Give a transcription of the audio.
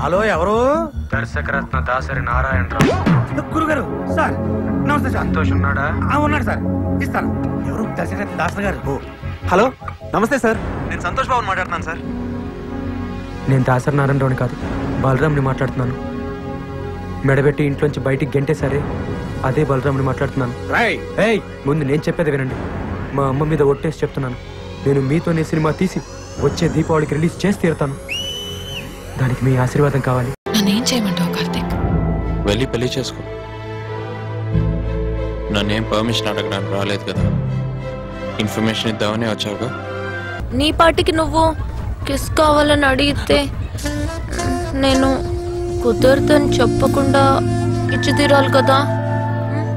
Hello, ఎవరు? దర్శకరత్న దాసరి నారాయణరావు. గురుగారు sir, నమస్తే సార్. సంతోష్ ఉన్నాడా? ఉన్నాడు సార్, ఇస్తాను. ఎవరు? దర్శకరత్న దాసరి గారు. హలో, నమస్తే సార్. నేను సంతోష్ బాబుని మాట్లాడుతున్నాను సార్. నేను దాసరి నారాయణరావుని కాదు, బలరామ్ని మాట్లాడుతున్నాను. మెడబెట్టి ఇంట్లోంచి బయటికి గెంటేసరే అదే బలరామ్ని మాట్లాడుతున్నాను. ఏయ్, ముందు నేను చెప్పేది వినండి. మా అమ్మ మీద ఒట్టేసి చెప్తున్నాను, నేను మీతోనే సినిమా తీసి వచ్చే దీపావళికి రిలీజ్ చేసి తీరుతాను. దానికి మీ ఆశీర్వాదం కావాలి. నన్నేం చేయమంటావు కార్తీక్? వెళ్ళి పెళ్లి చేసుకో. నన్నేం పర్మిషన్ అడగడానికి రాలేదు కదా, ఇన్ఫర్మేషన్ ఇద్దామని వచ్చావుగా. నీ పాటికి నువ్వు కిస్ కావాలని అడిగితే నేను కుదరదని చెప్పకుండా ఇచ్చి తీరాలి కదా.